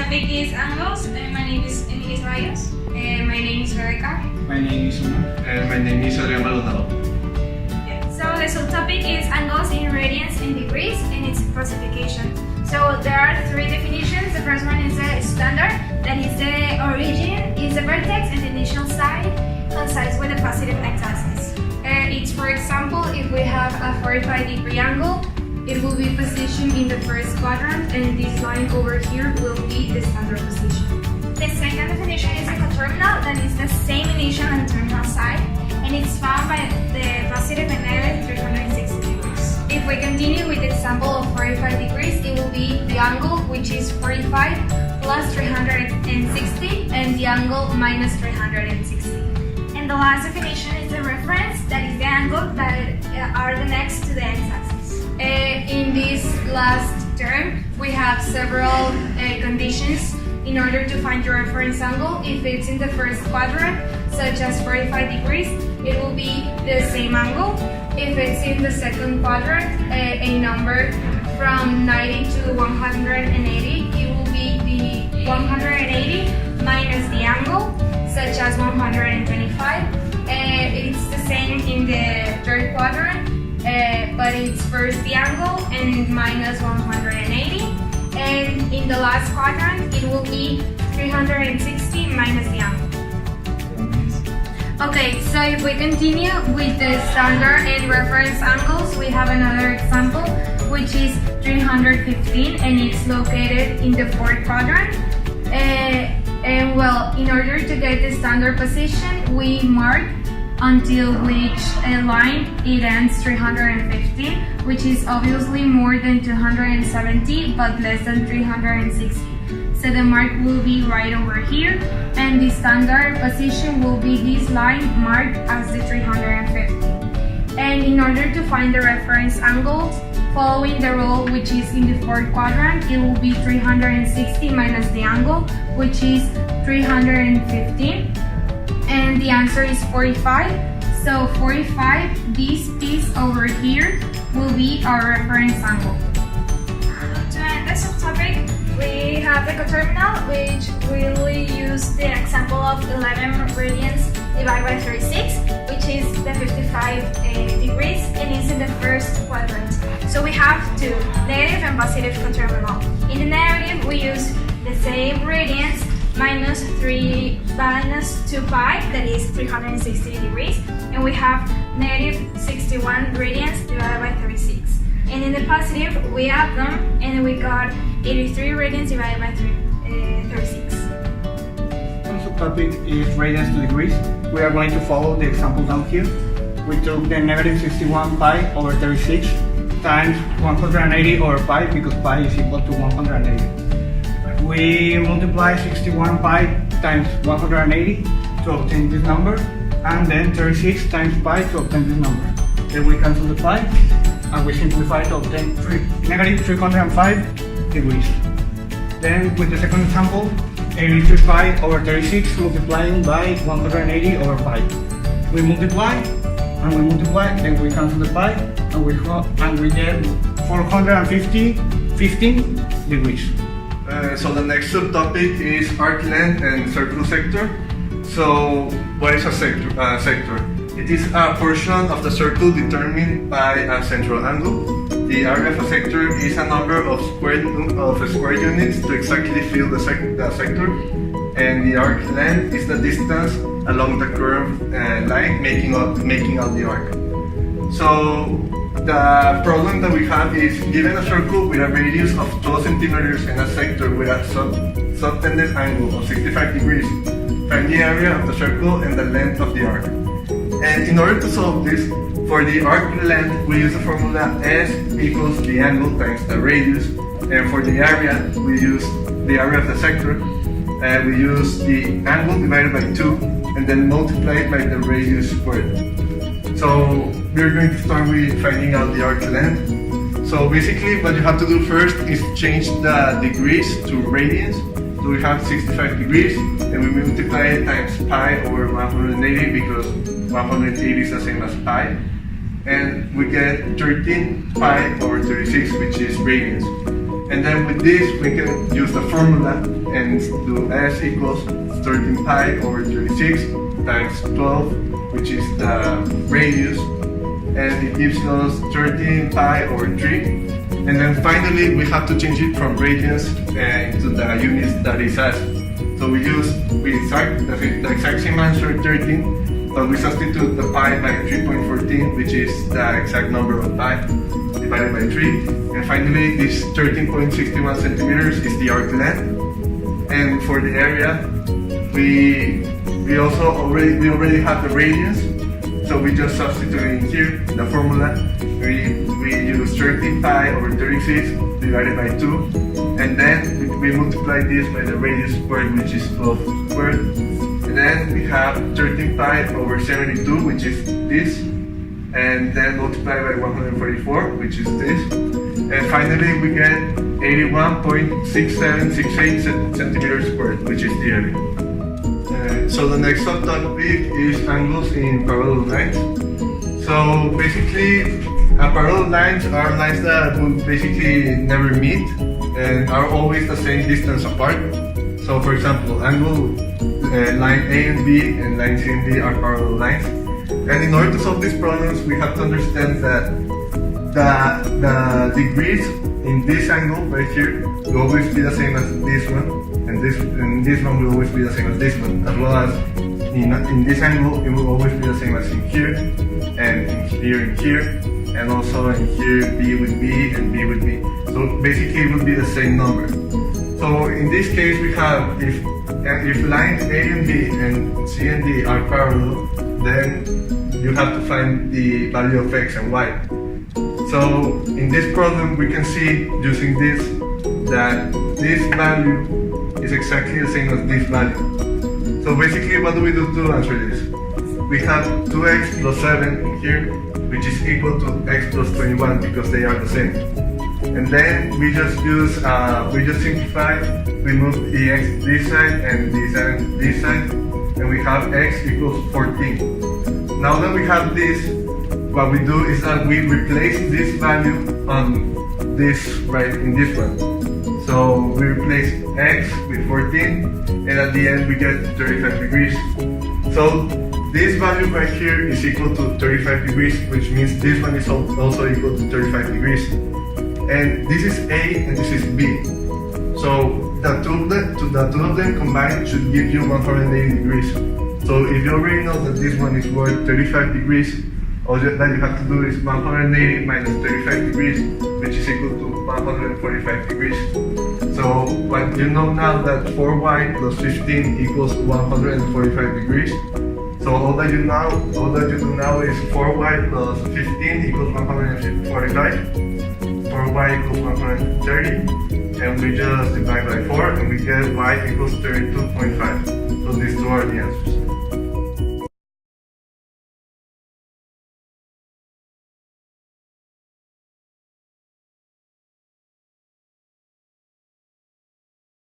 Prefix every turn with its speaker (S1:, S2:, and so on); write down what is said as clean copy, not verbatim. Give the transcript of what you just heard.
S1: topic is angles. My name is Emilis Rayos. My name is Rebecca.
S2: My name is Uma.
S3: And my name is Adrian Maldonado.
S1: So the subtopic is angles in radians and degrees and its classification. So there are three definitions. The first one is the standard, that is the origin is the vertex and the initial side coincides with the positive x-axis. It's, for example, if we have a 45-degree angle, it will be positioned in the first quadrant, and this line over here will be the standard position. The second definition is the coterminal, that is the same initial and terminal side, and it's found by the positive and negative 360 degrees. If we continue with the example of 45 degrees, it will be the angle, which is 45 plus 360, and the angle minus 360. And the last definition is the reference, that is the angle that are the next to the x-axis. In this last term, we have several conditions in order to find your reference angle. If it's in the first quadrant, such as 45 degrees, it will be the same angle. If it's in the second quadrant, a number from 90 to 180, it will be the 180 minus the angle, such as 125. It's the same in the third quadrant, but it's first the angle and minus 180. And in the last quadrant, it will be 360 minus the angle. Okay, so if we continue with the standard and reference angles, we have another example, which is 315, and it's located in the fourth quadrant. And well, in order to get the standard position, we mark until which line it ends 315, which is obviously more than 270 but less than 360. So the mark will be right over here, and the standard position will be this line marked as the 350. And in order to find the reference angles, following the rule which is in the fourth quadrant, it will be 360 minus the angle, which is 315. And the answer is 45. So 45, this piece over here, will be our reference angle. To end the subtopic, we have the coterminal, which will use the example of 11 radians divided by 36, which is the 55 degrees, and is in the first quadrant. So we have two, negative and positive coterminal. In the negative, we use the same radians minus 2 pi, that is 360 degrees, and we have negative 61 radians divided by 36. And in the positive, we add them, and we got 83 radians divided by 36.
S2: One subtopic is radians to degrees. We are going to follow the example down here. We took the negative 61 pi over 36 times 180 over pi, because pi is equal to 180. We multiply 61 pi times 180 to obtain this number, and then 36 times pi to obtain this number. Then we cancel the pi, and we simplify to obtain negative 305 degrees. Then with the second example, 83 pi over 36 multiplying by 180 over pi. We multiply, and we multiply, then we cancel the pi, and we get 15 degrees.
S3: So the next subtopic is arc length and circle sector. So what is a sector? It is a portion of the circle determined by a central angle. The area of a sector is a number of square units to exactly fill the sector, and the arc length is the distance along the curved line making up the arc. So the problem that we have is, given a circle with a radius of 12 centimeters and a sector with a subtended angle of 65 degrees, find the area of the circle and the length of the arc. And in order to solve this, for the arc length, we use the formula S equals the angle times the radius, and for the area, we use the area of the sector, and we use the angle divided by 2, and then multiply it by the radius squared. So we're going to start with finding out the arc length. So basically what you have to do first is change the degrees to radians. So we have 65 degrees, and we multiply it times pi over 180, because 180 is the same as pi. And we get 13 pi over 36, which is radians. And then with this, we can use the formula and do S equals 13 pi over 36 times 12, which is the radius, and it gives us 13 pi over 3. And then finally, we have to change it from radians into the units that is asked. So we start the exact same answer, 13, but we substitute the pi by 3.14, which is the exact number of pi divided by 3. And finally, this 13.61 centimeters is the arc length. And for the area, we already have the radius, so we just substitute in here the formula. We use 13 pi over 36 divided by 2, and then we multiply this by the radius squared, which is 12 squared. And then we have 13 pi over 72, which is this, and then multiply by 144, which is this. And finally, we get 81.6768 centimeters squared, which is the area. So the next subtopic is angles in parallel lines. So basically, parallel lines are lines that will basically never meet and are always the same distance apart. So for example, angle line A and B and line C and D are parallel lines. And in order to solve these problems, we have to understand that the degrees in this angle right here will always be the same as this one, and this one will always be the same as this one, as well as in this angle it will always be the same as in here, and in here, and also in here B with B and B with B. So basically it will be the same number. So in this case we have if lines A and B and C and D are parallel, then you have to find the value of x and y. So in this problem we can see using this that this value is exactly the same as this value. So basically what do we do to answer this? We have 2x plus 7 in here, which is equal to x plus 21 because they are the same. And then we just simplify, we move the x this side and the 7 this side, and we have x equals 14. Now that we have this, what we do is that we replace this value on this, right, in this one. So we replace x with 14, and at the end we get 35 degrees. So this value right here is equal to 35 degrees, which means this one is also equal to 35 degrees. And this is A and this is B. So the two of them combined should give you 180 degrees. So if you already know that this one is worth 35 degrees, all that you have to do is 180 minus 35 degrees, which is equal to 145 degrees. So what you know now that 4y plus 15 equals 145 degrees. So all that you do now is 4y plus 15 equals 145, 4y equals 130, and we just divide by 4 and we get y equals 32.5. So these two are the answers.